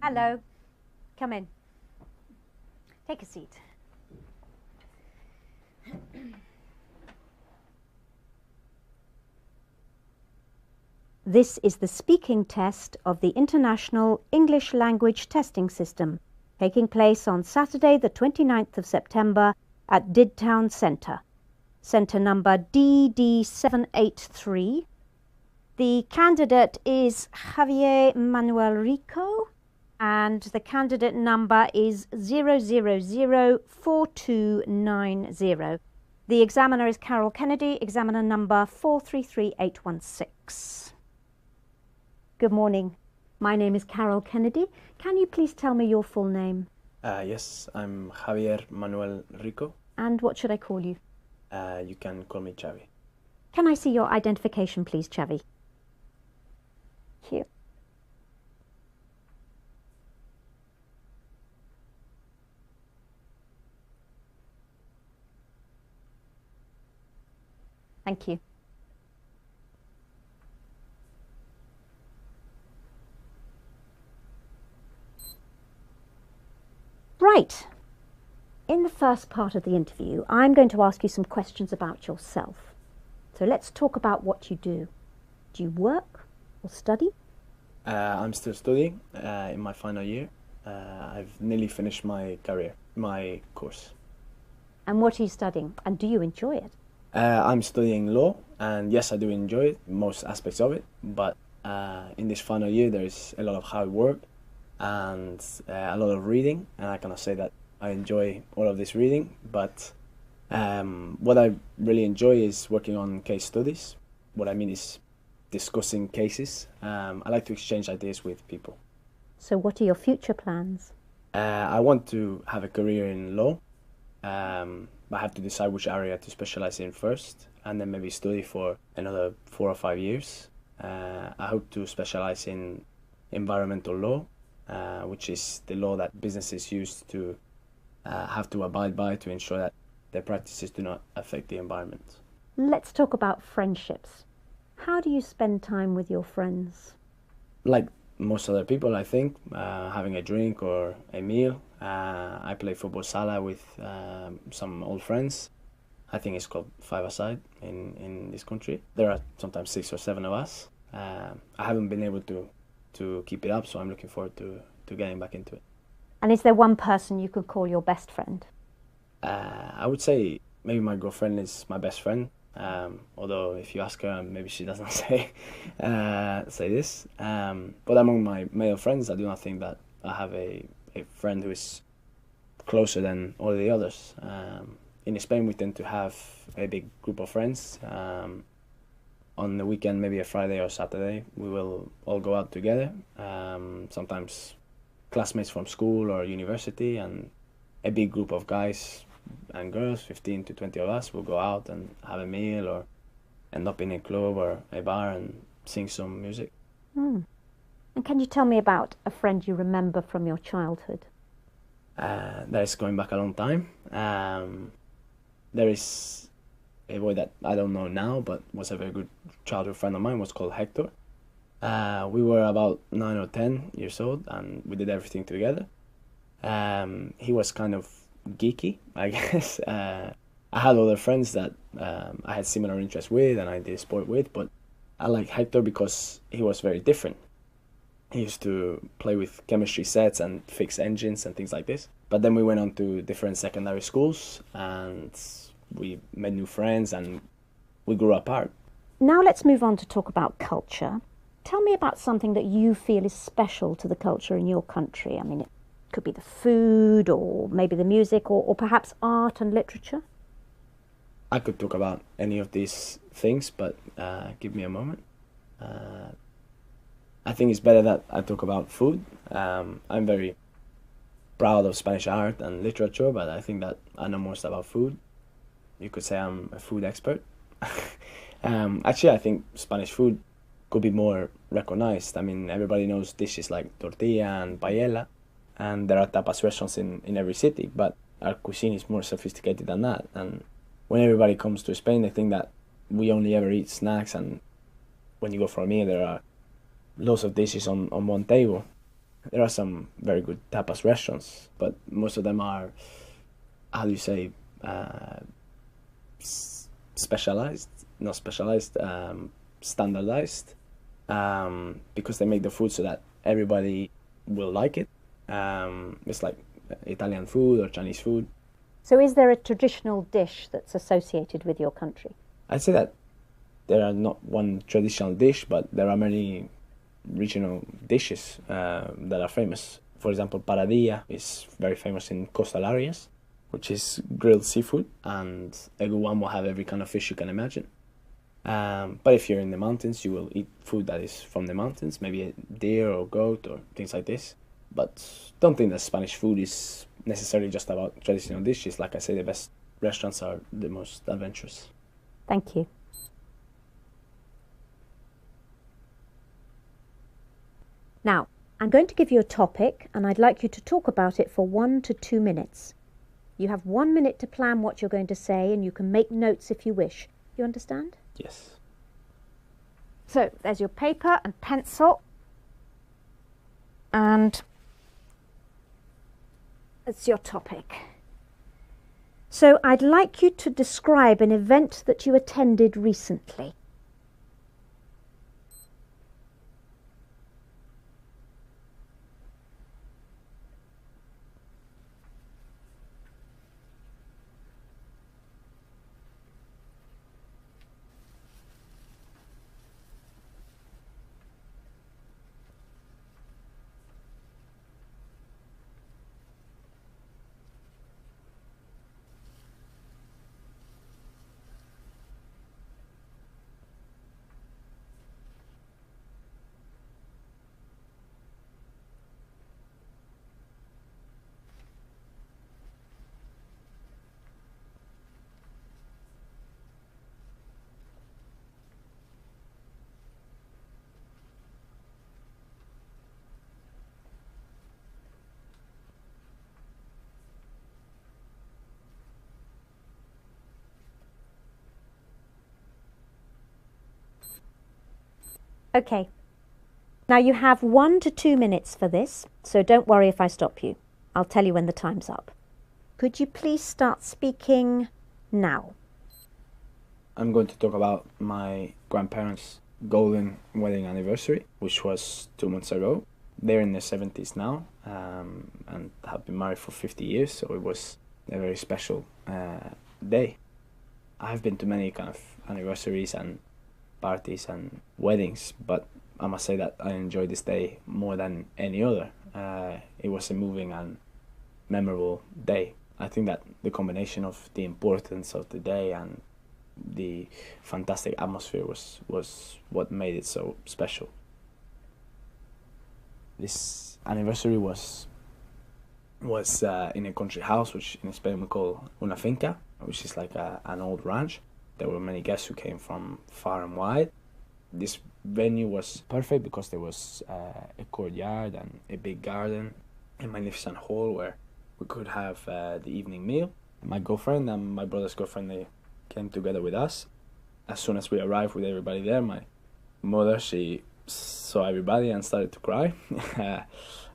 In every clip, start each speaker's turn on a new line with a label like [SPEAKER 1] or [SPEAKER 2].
[SPEAKER 1] Hello. Come in. Take a seat. This is the speaking test of the International English Language Testing System, taking place on Saturday the 29th of September at Didtown Centre. Centre number DD783. The candidate is Javier Manuel Rico, and the candidate number is 0004290. The examiner is Carol Kennedy, examiner number 433816. Good morning. My name is Carol Kennedy. Can you please tell me your full name?
[SPEAKER 2] Yes, I'm Javier Manuel Rico.
[SPEAKER 1] And what should I call you?
[SPEAKER 2] You can call me Xavi.
[SPEAKER 1] Can I see your identification, please, Xavi? Here. Thank you. Right. In the first part of the interview, I'm going to ask you some questions about yourself. So let's talk about what you do. Do you work or study?
[SPEAKER 2] I'm still studying in my final year. I've nearly finished my course.
[SPEAKER 1] And what are you studying? And do you enjoy it?
[SPEAKER 2] I'm studying law, and yes, I do enjoy it, most aspects of it, but in this final year there is a lot of hard work and a lot of reading, and I cannot say that I enjoy all of this reading, but what I really enjoy is working on case studies. What I mean is discussing cases. I like to exchange ideas with people.
[SPEAKER 1] So what are your future plans?
[SPEAKER 2] I want to have a career in law. I have to decide which area to specialize in first, and then maybe study for another 4 or 5 years. I hope to specialize in environmental law, which is the law that businesses use to have to abide by to ensure that their practices do not affect the environment.
[SPEAKER 1] Let's talk about friendships. How do you spend time with your friends?
[SPEAKER 2] Like most other people, I think, having a drink or a meal. I play football sala with some old friends. I think it's called five-a-side in this country. There are sometimes 6 or 7 of us. I haven't been able to keep it up, so I'm looking forward to getting back into it.
[SPEAKER 1] And is there one person you could call your best friend?
[SPEAKER 2] I would say maybe my girlfriend is my best friend. Although if you ask her, maybe she doesn't say this. But among my male friends, I do not think that I have a friend who is closer than all the others. In Spain, we tend to have a big group of friends. On the weekend, maybe a Friday or Saturday, we will all go out together. Sometimes classmates from school or university, and a big group of guys and girls, 15 to 20 of us, will go out and have a meal or end up in a club or a bar and sing some music.
[SPEAKER 1] And can you tell me about a friend you remember from your childhood?
[SPEAKER 2] That is going back a long time. There is a boy that I don't know now, but was a very good childhood friend of mine, was called Hector. We were about 9 or 10 years old, and we did everything together. He was kind of geeky, I guess. I had other friends that I had similar interests with and I did sport with, but I like Hector because he was very different. He used to play with chemistry sets and fix engines and things like this. But then we went on to different secondary schools and we made new friends and we grew apart.
[SPEAKER 1] Now let's move on to talk about culture. Tell me about something that you feel is special to the culture in your country. I mean, it could be the food or maybe the music or perhaps art and literature.
[SPEAKER 2] I could talk about any of these things, but give me a moment. I think it's better that I talk about food. I'm very proud of Spanish art and literature, but I think that I know most about food. You could say I'm a food expert. Actually, I think Spanish food could be more recognized. I mean, everybody knows dishes like tortilla and paella, and there are tapas restaurants in every city, but our cuisine is more sophisticated than that. And when everybody comes to Spain, they think that we only ever eat snacks, and when you go for a meal, there are lots of dishes on one table. There are some very good tapas restaurants, but most of them are, how do you say, specialized, not specialized, standardized, because they make the food so that everybody will like it. It's like Italian food or Chinese food.
[SPEAKER 1] So is there a traditional dish that's associated with your country?
[SPEAKER 2] I'd say that there are not one traditional dish, but there are many regional dishes that are famous. For example, paradilla is very famous in coastal areas, which is grilled seafood, and a good one will have every kind of fish you can imagine. But if you're in the mountains, you will eat food that is from the mountains, maybe a deer or goat or things like this. But don't think that Spanish food is necessarily just about traditional dishes. Like I say, the best restaurants are the most adventurous.
[SPEAKER 1] Thank you. Now, I'm going to give you a topic and I'd like you to talk about it for 1 to 2 minutes. You have 1 minute to plan what you're going to say and you can make notes if you wish. You understand?
[SPEAKER 2] Yes.
[SPEAKER 1] So, there's your paper and pencil. And it's your topic. So, I'd like you to describe an event that you attended recently. Okay. Now you have 1 to 2 minutes for this, so don't worry if I stop you. I'll tell you when the time's up. Could you please start speaking now?
[SPEAKER 2] I'm going to talk about my grandparents' golden wedding anniversary, which was 2 months ago. They're in their 70s now and have been married for 50 years, so it was a very special day. I have been to many kind of anniversaries and parties and weddings, but I must say that I enjoyed this day more than any other. It was a moving and memorable day. I think that the combination of the importance of the day and the fantastic atmosphere was what made it so special. This anniversary was in a country house, which in Spain we call una finca, which is like an old ranch. There were many guests who came from far and wide. This venue was perfect because there was a courtyard and a big garden, a magnificent hall where we could have the evening meal. My girlfriend and my brother's girlfriend, they came together with us. As soon as we arrived with everybody there, my mother, she saw everybody and started to cry.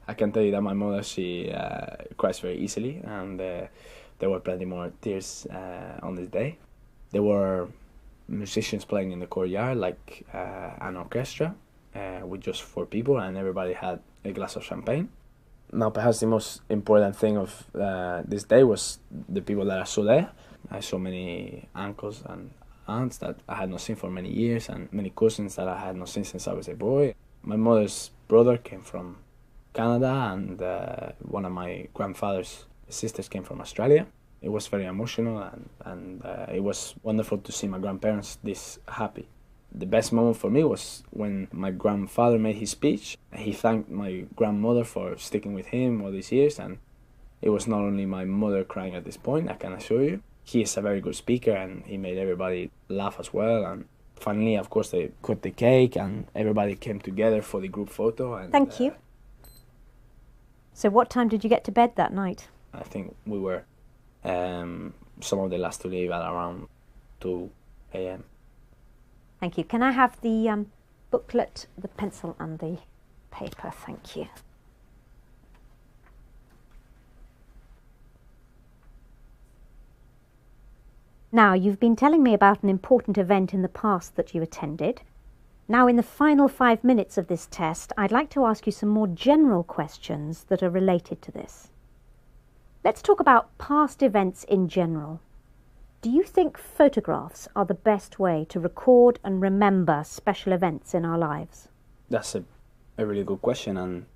[SPEAKER 2] I can tell you that my mother, she cries very easily, and there were plenty more tears on this day. There were musicians playing in the courtyard, like an orchestra with just 4 people, and everybody had a glass of champagne. Now, perhaps the most important thing of this day was the people that I saw there. I saw many uncles and aunts that I had not seen for many years, and many cousins that I had not seen since I was a boy. My mother's brother came from Canada, and one of my grandfather's sisters came from Australia. It was very emotional, and it was wonderful to see my grandparents this happy. The best moment for me was when my grandfather made his speech. He thanked my grandmother for sticking with him all these years, and it was not only my mother crying at this point, I can assure you. He is a very good speaker, and he made everybody laugh as well. And finally, of course, they cut the cake, and everybody came together for the group photo. And,
[SPEAKER 1] Thank you. So what time did you get to bed that night?
[SPEAKER 2] I think we were some of the last to leave at around 2 a.m.
[SPEAKER 1] Thank you. Can I have the booklet, the pencil and the paper? Thank you. Now, you've been telling me about an important event in the past that you attended. Now, in the final 5 minutes of this test, I'd like to ask you some more general questions that are related to this. Let's talk about past events in general. Do you think photographs are the best way to record and remember special events in our lives?
[SPEAKER 2] That's a really good question, and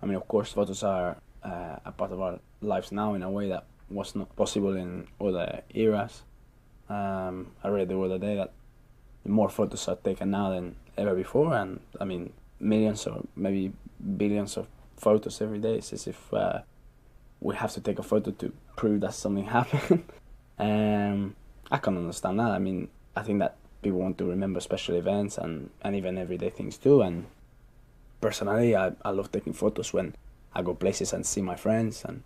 [SPEAKER 2] I mean, of course, photos are a part of our lives now in a way that was not possible in other eras. I read the other day that more photos are taken now than ever before, and I mean, millions or maybe billions of photos every day. It's as if we have to take a photo to prove that something happened. I can understand that. I mean, I think that people want to remember special events and even everyday things too. And personally, I love taking photos when I go places and see my friends. And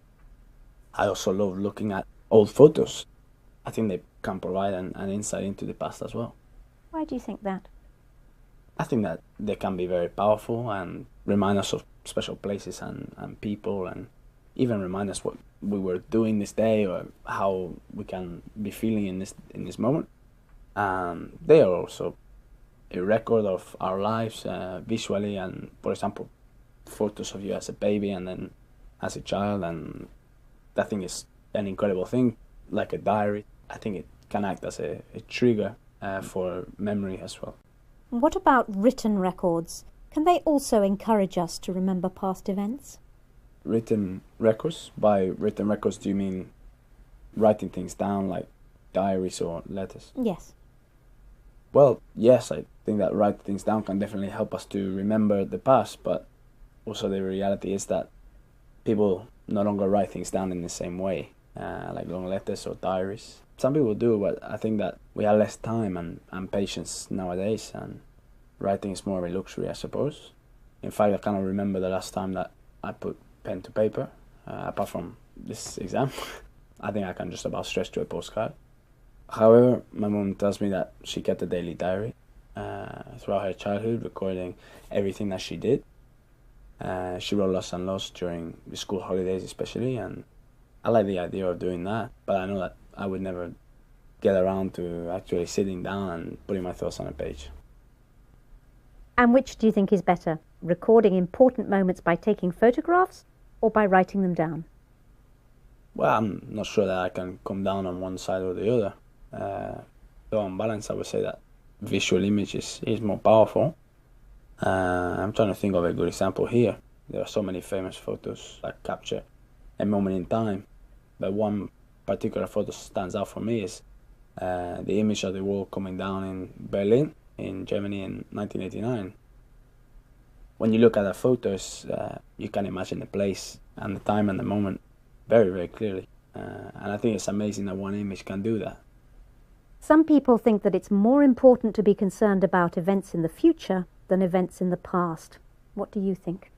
[SPEAKER 2] I also love looking at old photos. I think they can provide an insight into the past as well.
[SPEAKER 1] Why do you think that?
[SPEAKER 2] I think that they can be very powerful and remind us of special places and people, and even remind us what we were doing this day or how we can be feeling in this moment. They are also a record of our lives visually, and for example, photos of you as a baby and then as a child, and that thing is an incredible thing, like a diary. I think it can act as a trigger for memory as well.
[SPEAKER 1] What about written records? Can they also encourage us to remember past events?
[SPEAKER 2] Written records? By written records, do you mean writing things down like diaries or letters?
[SPEAKER 1] Yes.
[SPEAKER 2] Well, yes, I think that writing things down can definitely help us to remember the past, but also the reality is that people no longer write things down in the same way, like long letters or diaries. Some people do, but I think that we have less time and patience nowadays, and writing is more of a luxury, I suppose. In fact, I cannot remember the last time that I put pen to paper, apart from this exam. I think I can just about stretch to a postcard. However, my mom tells me that she kept a daily diary throughout her childhood, recording everything that she did. She wrote lots and lots during the school holidays especially, and I like the idea of doing that, but I know that I would never get around to actually sitting down and putting my thoughts on a page.
[SPEAKER 1] And which do you think is better, recording important moments by taking photographs or by writing them down?
[SPEAKER 2] Well, I'm not sure that I can come down on one side or the other. Though on balance, I would say that visual image is more powerful. I'm trying to think of a good example here. There are so many famous photos that capture a moment in time, but one particular photo stands out for me is the image of the wall coming down in Berlin, in Germany in 1989. When you look at the photos, you can imagine the place and the time and the moment very, very clearly. And I think it's amazing that one image can do that.
[SPEAKER 1] Some people think that it's more important to be concerned about events in the future than events in the past. What do you think?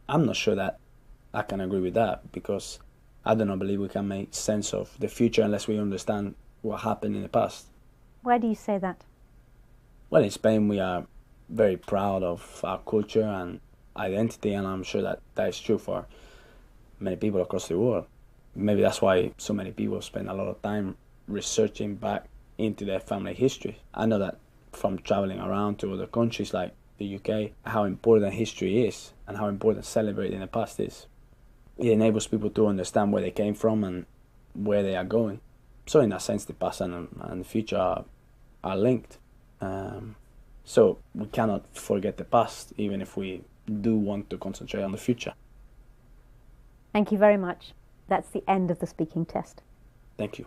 [SPEAKER 2] I'm not sure that I can agree with that, because I do not believe we can make sense of the future unless we understand what happened in the past.
[SPEAKER 1] Why do you say that?
[SPEAKER 2] Well, in Spain we are very proud of our culture and identity, and I'm sure that that is true for many people across the world. Maybe that's why so many people spend a lot of time researching back into their family history. I know that from traveling around to other countries like the UK, how important history is and how important celebrating the past is. It enables people to understand where they came from and where they are going. So in that sense, the past and the future are linked. So we cannot forget the past, even if we do want to concentrate on the future.
[SPEAKER 1] Thank you very much. That's the end of the speaking test.
[SPEAKER 2] Thank you.